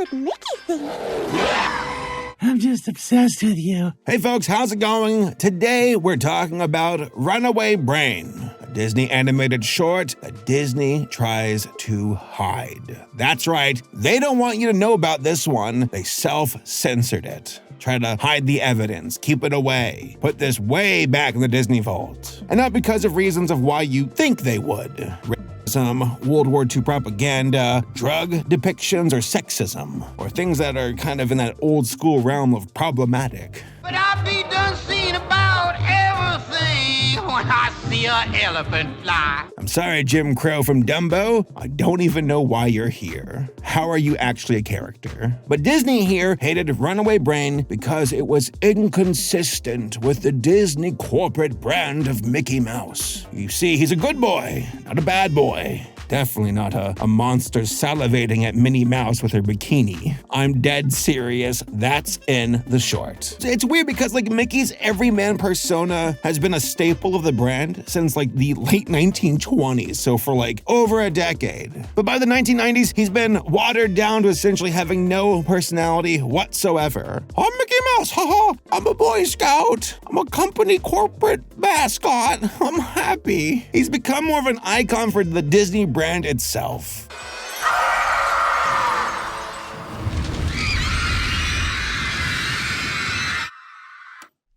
would Mickey think? I'm just obsessed with you. Hey folks, how's it going? Today we're talking about Runaway Brain, a Disney animated short that Disney tries to hide. That's right, they don't want you to know about this one. They self-censored it. Try to hide the evidence, keep it away, put this way back in the Disney vault. And not because of reasons of why you think they would. Some World War II propaganda, drug depictions, or sexism, or things that are kind of in that old school realm of problematic. But I be done seeing about everything when I see an elephant fly. I'm sorry, Jim Crow from Dumbo. I don't even know why you're here. How are you actually a character? But Disney here hated Runaway Brain because it was inconsistent with the Disney corporate brand of Mickey Mouse. You see, he's a good boy, not a bad boy. Definitely not a monster salivating at Minnie Mouse with her bikini. I'm dead serious, that's in the short. It's weird because Mickey's everyman persona has been a staple of the brand since the late 1920s, so for over a decade. But by the 1990s, he's been watered down to essentially having no personality whatsoever. I'm Mickey Mouse, haha, I'm a Boy Scout, I'm a company corporate mascot, I'm happy. He's become more of an icon for the Disney brand itself.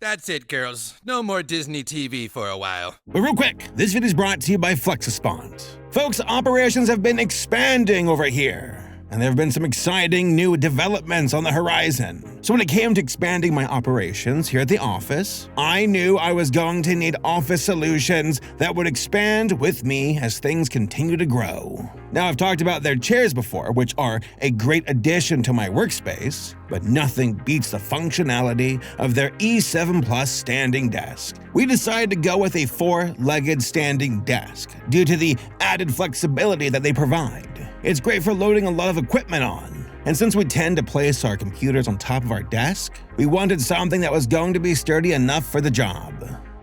That's it, girls. No more Disney TV for a while. But real quick, this video is brought to you by Flexispond. Folks, operations have been expanding over here, and there have been some exciting new developments on the horizon. So when it came to expanding my operations here at the office, I knew I was going to need office solutions that would expand with me as things continue to grow. Now, I've talked about their chairs before, which are a great addition to my workspace, but nothing beats the functionality of their E7 Plus standing desk. We decided to go with a 4-legged standing desk due to the added flexibility that they provide. It's great for loading a lot of equipment on. And since we tend to place our computers on top of our desk, we wanted something that was going to be sturdy enough for the job.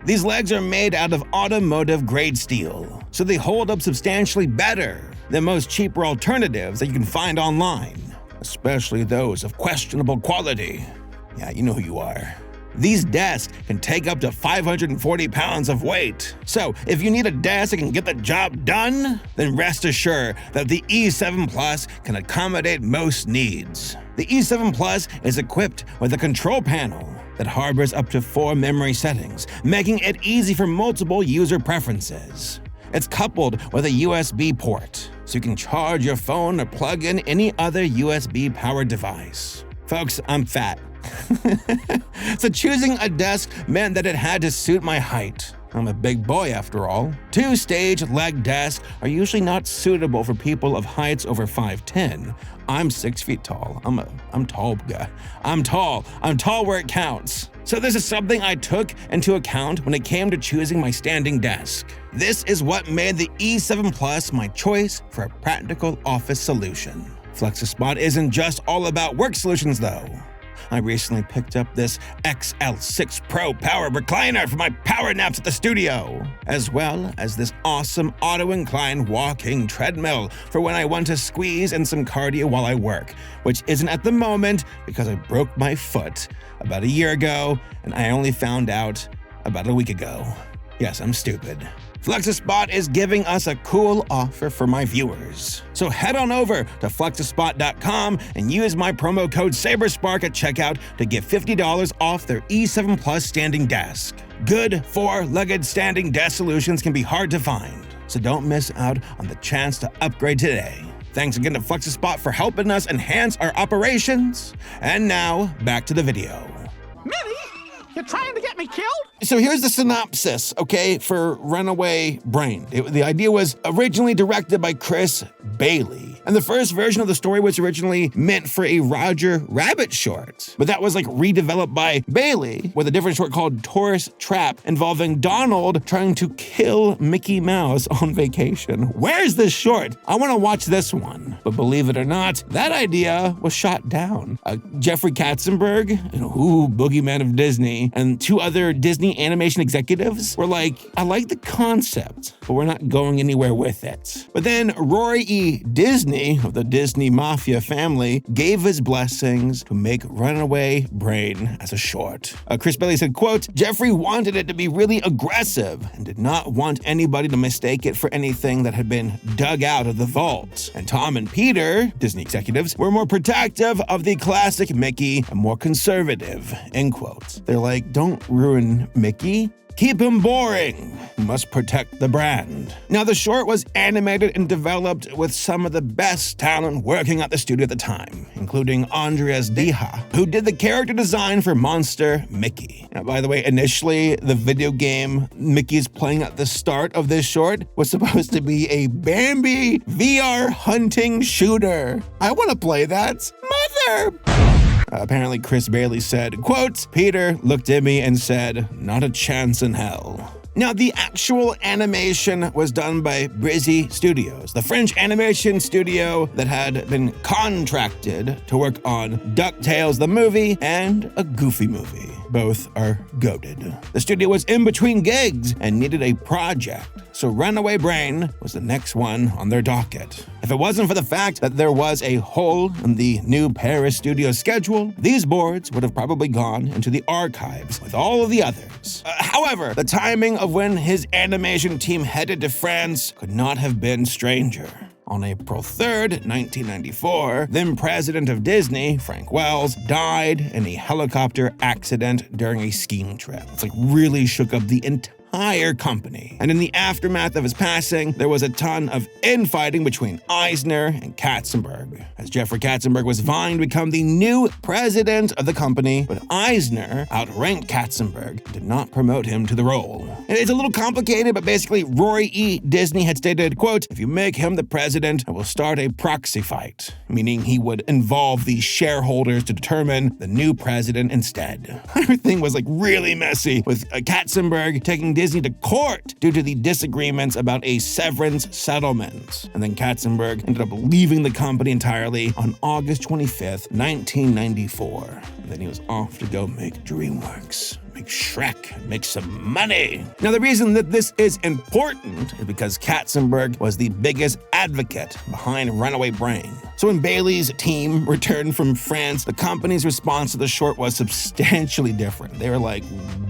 These legs are made out of automotive-grade steel, so they hold up substantially better than most cheaper alternatives that you can find online, especially those of questionable quality. Yeah, you know who you are. These desks can take up to 540 pounds of weight. So if you need a desk that can get the job done, then rest assured that the E7 Plus can accommodate most needs. The E7 Plus is equipped with a control panel that harbors up to 4 memory settings, making it easy for multiple user preferences. It's coupled with a USB port, so you can charge your phone or plug in any other USB-powered device. Folks, I'm fat. So choosing a desk meant that it had to suit my height. I'm a big boy after all. 2-stage leg desks are usually not suitable for people of heights over 5'10". I'm 6 feet tall. I'm tall guy. I'm tall where it counts. So this is something I took into account when it came to choosing my standing desk. This is what made the E7 Plus my choice for a practical office solution. Flexispot isn't just all about work solutions though. I recently picked up this XL6 Pro power recliner for my power naps at the studio, as well as this awesome auto-incline walking treadmill for when I want to squeeze in some cardio while I work, which isn't at the moment because I broke my foot about a year ago and I only found out about a week ago. Yes, I'm stupid. Flexispot is giving us a cool offer for my viewers. So head on over to flexispot.com and use my promo code Saberspark at checkout to get $50 off their E7 Plus standing desk. Good 4-legged standing desk solutions can be hard to find, so don't miss out on the chance to upgrade today. Thanks again to Flexispot for helping us enhance our operations. And now, back to the video. Minnie, you're trying to get me killed? So here's the synopsis, okay, for Runaway Brain. The idea was originally directed by Chris Bailey. And the first version of the story was originally meant for a Roger Rabbit short. But that was redeveloped by Bailey with a different short called Tourist Trap involving Donald trying to kill Mickey Mouse on vacation. Where's this short? I want to watch this one. But believe it or not, that idea was shot down. Jeffrey Katzenberg, boogeyman of Disney, and 2 other Disney animation executives were like, I like the concept, but we're not going anywhere with it. But then Rory E. Disney Disney, of the Disney Mafia family, gave his blessings to make Runaway Brain as a short. Chris Bailey said, quote, Jeffrey wanted it to be really aggressive and did not want anybody to mistake it for anything that had been dug out of the vault. And Tom and Peter, Disney executives, were more protective of the classic Mickey and more conservative, end quote. They're like, don't ruin Mickey. Keep him boring. You must protect the brand. Now, the short was animated and developed with some of the best talent working at the studio at the time, including Andres Deja, who did the character design for Monster Mickey. Now, by the way, initially, the video game Mickey's playing at the start of this short was supposed to be a Bambi VR hunting shooter. I want to play that. Mother! Apparently, Chris Bailey said, quote, Peter looked at me and said, not a chance in hell. Now, the actual animation was done by Brizzy Studios, the French animation studio that had been contracted to work on DuckTales the movie and a Goofy movie. Both are goated. The studio was in between gigs and needed a project, so Runaway Brain was the next one on their docket. If it wasn't for the fact that there was a hole in the new Paris studio schedule, these boards would have probably gone into the archives with all of the others. However, the timing of when his animation team headed to France could not have been stranger. On April 3rd, 1994, then president of Disney, Frank Wells, died in a helicopter accident during a skiing trip. It's like really shook up the entire company. And in the aftermath of his passing, there was a ton of infighting between Eisner and Katzenberg, as Jeffrey Katzenberg was vying to become the new president of the company, but Eisner outranked Katzenberg and did not promote him to the role. And it's a little complicated, but basically Roy E. Disney had stated, quote, if you make him the president, I will start a proxy fight, meaning he would involve the shareholders to determine the new president instead. Everything was like really messy, with Katzenberg taking Disney to court due to the disagreements about a severance settlement. And then Katzenberg ended up leaving the company entirely on August 25th, 1994. And then he was off to go make DreamWorks. Make Shrek, make some money. Now, the reason that this is important is because Katzenberg was the biggest advocate behind Runaway Brain. So when Bailey's team returned from France, the company's response to the short was substantially different. They were like,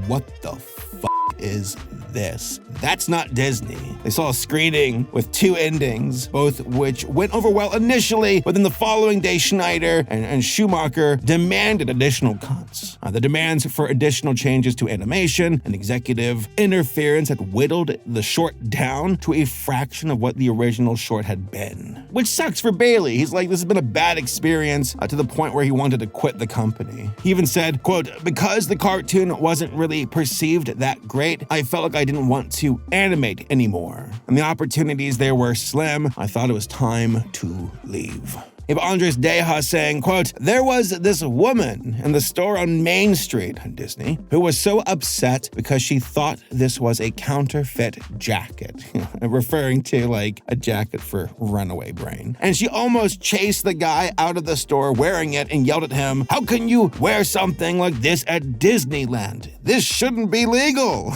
what the fuck is this? That's not Disney. They saw a screening with 2 endings, both which went over well initially, but then the following day, Schneider and Schumacher demanded additional cuts. The demands for additional changes to animation and executive interference had whittled the short down to a fraction of what the original short had been. Which sucks for Bailey. He's like, this has been a bad experience to the point where he wanted to quit the company. He even said, quote, because the cartoon wasn't really perceived that great, I felt like I didn't want to animate anymore. And the opportunities there were slim. I thought it was time to leave. You have Andres Deja saying, quote, there was this woman in the store on Main Street in Disney who was so upset because she thought this was a counterfeit jacket, referring to like a jacket for Runaway Brain. And she almost chased the guy out of the store wearing it and yelled at him, how can you wear something like this at Disneyland? This shouldn't be legal.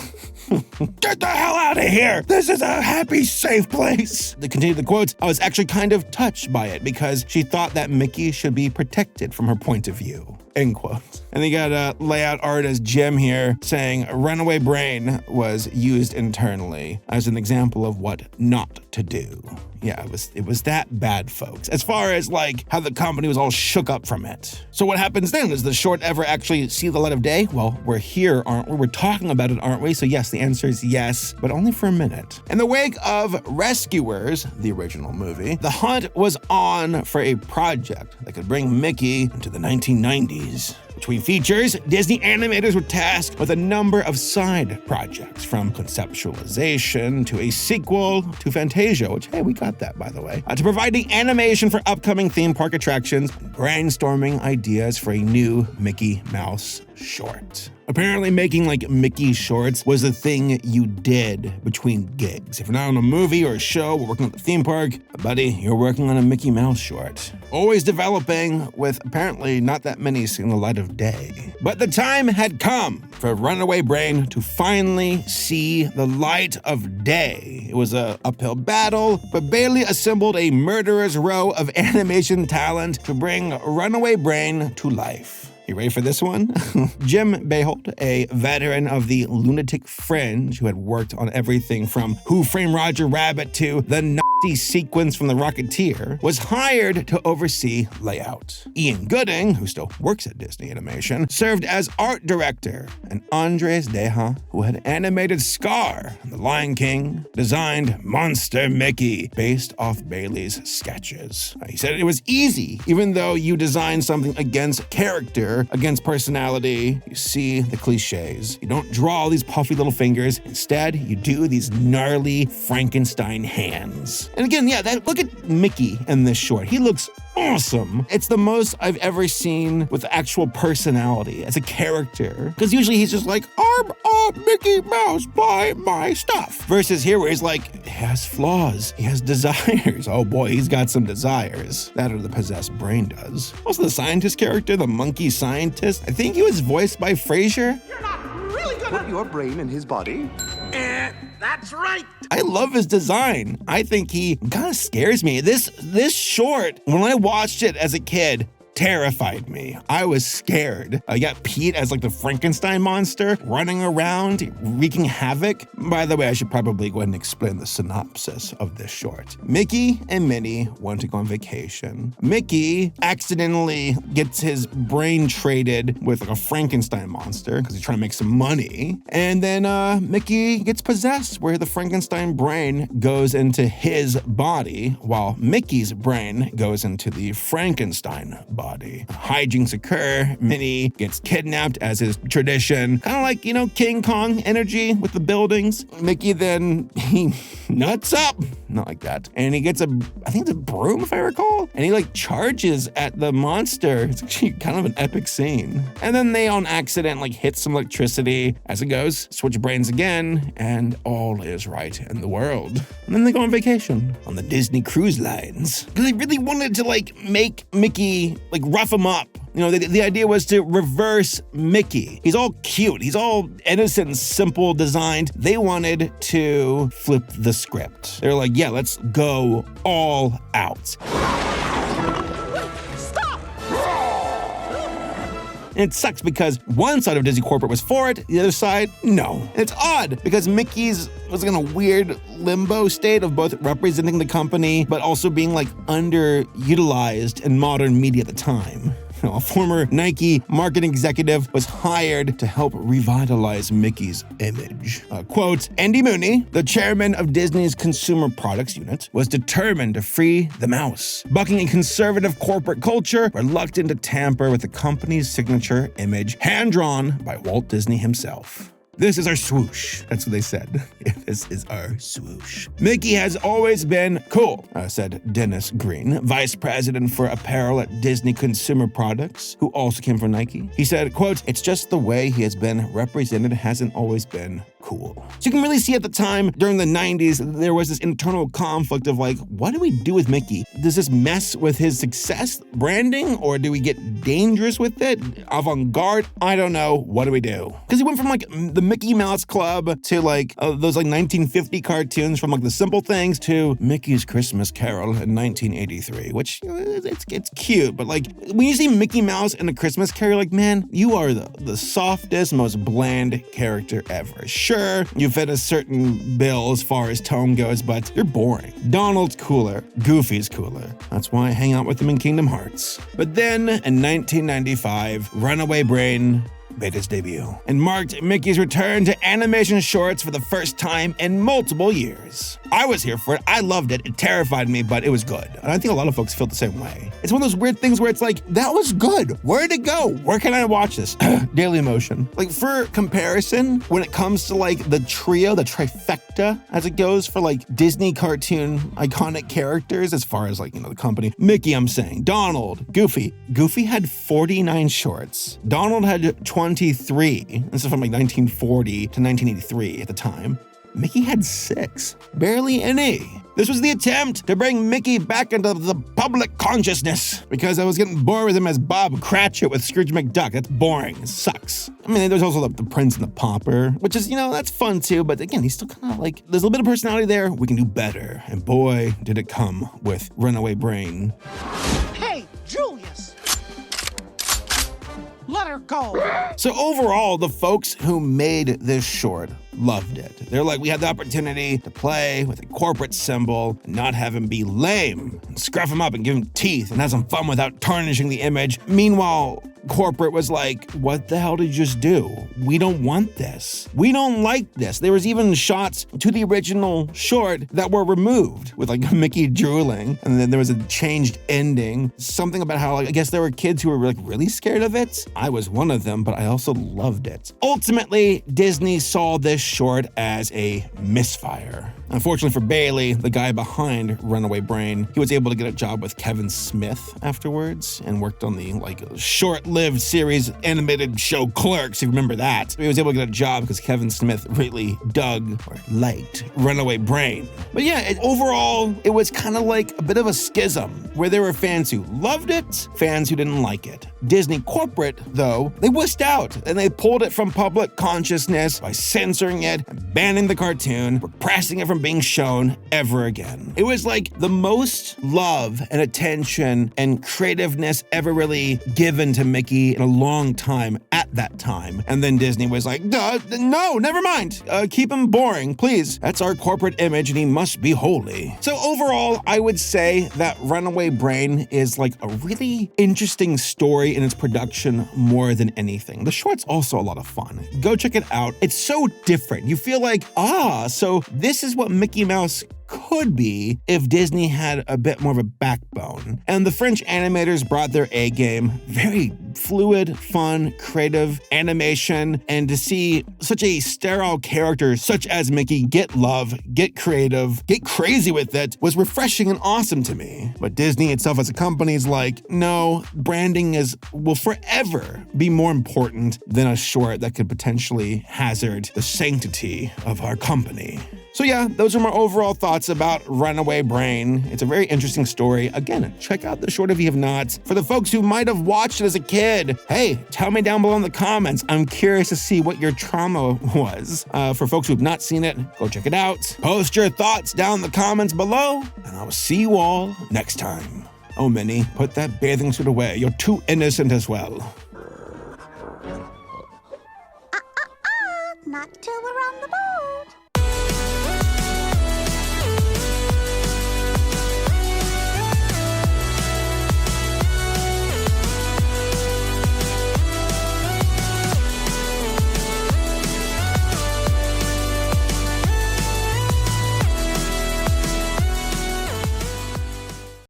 Get the hell out of here! This is a happy, safe place. To continue the quotes, I was actually kind of touched by it because she thought that Mickey should be protected from her point of view. End quote. And they got layout artist Jim here saying Runaway Brain was used internally as an example of what not to do. Yeah, it was that bad, folks. As far as like how the company was all shook up from it. So what happens then? Does the short ever actually see the light of day? Well, we're here, aren't we? We're talking about it, aren't we? So yes, the answer is yes, but only for a minute. In the wake of Rescuers, the original movie, the hunt was on for a project that could bring Mickey into the 1990s. Between features, Disney animators were tasked with a number of side projects, from conceptualization to a sequel to Fantasia, which, hey, we got that, by the way, to providing animation for upcoming theme park attractions, and brainstorming ideas for a new Mickey Mouse short. Apparently making like Mickey shorts was a thing you did between gigs. If you're not on a movie or a show or working at the theme park, buddy, you're working on a Mickey Mouse short. Always developing with apparently not that many seeing the light of day. But the time had come for Runaway Brain to finally see the light of day. It was an uphill battle, but Bailey assembled a murderer's row of animation talent to bring Runaway Brain to life. You ready for this one? Jim Behold, a veteran of the Lunatic Fringe who had worked on everything from Who Framed Roger Rabbit to the Nazi sequence from The Rocketeer, was hired to oversee layout. Ian Gooding, who still works at Disney Animation, served as art director, and Andres Deja, who had animated Scar and The Lion King, designed Monster Mickey based off Bailey's sketches. He said it was easy, even though you design something against character, against personality, you see the cliches. You don't draw all these puffy little fingers. Instead, you do these gnarly Frankenstein hands. And again, yeah, look at Mickey in this short. He looks awesome. It's the most I've ever seen with actual personality as a character. Because usually he's just like, I'm a Mickey Mouse, buy my stuff. Versus here where he's like, he has flaws, he has desires. Oh boy, he's got some desires. That or the possessed brain does. Also the scientist character, the monkey scientist, I think he was voiced by Frasier. You're not really gonna put your brain in his body? That's right. I love his design. I think he kind of scares me. This short, when I watched it as a kid, terrified me. I was scared. I got Pete as like the Frankenstein monster running around, wreaking havoc. By the way, I should probably go ahead and explain the synopsis of this short. Mickey and Minnie want to go on vacation. Mickey accidentally gets his brain traded with like a Frankenstein monster because he's trying to make some money. And then Mickey gets possessed where the Frankenstein brain goes into his body while Mickey's brain goes into the Frankenstein body. Hijinks occur. Minnie gets kidnapped as is tradition. Kind of like, King Kong energy with the buildings. Mickey then, he nuts up. Not like that. And he gets I think it's a broom if I recall. And he like charges at the monster. It's actually kind of an epic scene. And then they on accident like hit some electricity as it goes, switch brains again, and all is right in the world. And then they go on vacation on the Disney Cruise Lines. Because they really wanted to like make Mickey like rough him up. The idea was to reverse Mickey. He's all cute. He's all innocent and simple designed. They wanted to flip the script. They're like, yeah, let's go all out. Stop! And it sucks because one side of Disney Corporate was for it, the other side, no. And it's odd because Mickey's was in a weird limbo state of both representing the company, but also being like underutilized in modern media at the time. A former Nike marketing executive was hired to help revitalize Mickey's image. Quote, Andy Mooney, the chairman of Disney's Consumer Products Unit, was determined to free the mouse, bucking a conservative corporate culture, reluctant to tamper with the company's signature image, hand-drawn by Walt Disney himself. This is our swoosh. That's what they said. This is our swoosh. Mickey has always been cool, said Dennis Green, vice president for apparel at Disney Consumer Products, who also came from Nike. He said, quote, it's just the way he has been represented hasn't always been cool. So you can really see at the time, during the 90s, there was this internal conflict of like, what do we do with Mickey? Does this mess with his success branding, or do we get dangerous with it? Avant-garde? I don't know. What do we do? Because he went from like the Mickey Mouse Club to like those like 1950 cartoons from like The Simple Things to Mickey's Christmas Carol in 1983, which it's cute, but like when you see Mickey Mouse in a Christmas Carol, like, man, you are the softest, most bland character ever. Sure, you fit a certain bill as far as tone goes, but you're boring. Donald's cooler, Goofy's cooler. That's why I hang out with them in Kingdom Hearts. But then in 1995, Runaway Brain made its debut and marked Mickey's return to animation shorts for the first time in multiple years. I was here for it. I loved it. It terrified me, but it was good. And I think a lot of folks feel the same way. It's one of those weird things where it's like, that was good. Where'd it go? Where can I watch this? Daily Motion. Like for comparison, when it comes to like the trio, the trifecta as it goes for like Disney cartoon iconic characters, as far as like, the company, Mickey, I'm saying, Donald, Goofy. Goofy had 49 shorts. Donald had 20 23. This is from like 1940 to 1983 at the time. Mickey had 6. Barely any. This was the attempt to bring Mickey back into the public consciousness because I was getting bored with him as Bob Cratchit with Scrooge McDuck. That's boring. It sucks. I mean, there's also the Prince and the Pauper, which is, that's fun too. But again, he's still kind of like, there's a little bit of personality there. We can do better. And boy, did it come with Runaway Brain. Hey, Julius! Let her go. So overall, the folks who made this short loved it. They're like, we had the opportunity to play with a corporate symbol and not have him be lame, and scruff him up and give him teeth and have some fun without tarnishing the image. Meanwhile, corporate was like, what the hell did you just do? We don't want this. We don't like this. There was even shots to the original short that were removed with like Mickey drooling, and then there was a changed ending. Something about how, like, I guess there were kids who were like really scared of it. I was one of them, but I also loved it. Ultimately, Disney saw this short as a misfire. Unfortunately for Bailey, the guy behind Runaway Brain, he was able to get a job with Kevin Smith afterwards and worked on the short-lived series animated show Clerks, if you remember that. He was able to get a job because Kevin Smith really dug or liked Runaway Brain. But yeah, overall, it was kind of like a bit of a schism where there were fans who loved it, fans who didn't like it. Disney corporate, though, they wussed out and they pulled it from public consciousness by censoring it and banning the cartoon, repressing it from being shown ever again. It was like the most love and attention and creativeness ever really given to Mickey in a long time at that time. And then Disney was like, no, never mind. Keep him boring, please. That's our corporate image and he must be holy. So overall, I would say that Runaway Brain is like a really interesting story in its production more than anything. The short's also a lot of fun. Go check it out. It's so different. You feel like, so this is what Mickey Mouse could be if Disney had a bit more of a backbone. And the French animators brought their A game. Very fluid, fun, creative animation. And to see such a sterile character such as Mickey get love, get creative, get crazy with it was refreshing and awesome to me. But Disney itself as a company is like, no, branding will forever be more important than a short that could potentially hazard the sanctity of our company. So yeah, those are my overall thoughts about Runaway Brain. It's a very interesting story. Again, check out the short if you have not. For the folks who might have watched it as a kid, hey, tell me down below in the comments. I'm curious to see what your trauma was. For folks who have not seen it, go check it out. Post your thoughts down in the comments below, and I will see you all next time. Oh, Minnie, put that bathing suit away. You're too innocent as well. Not till we're on the boat.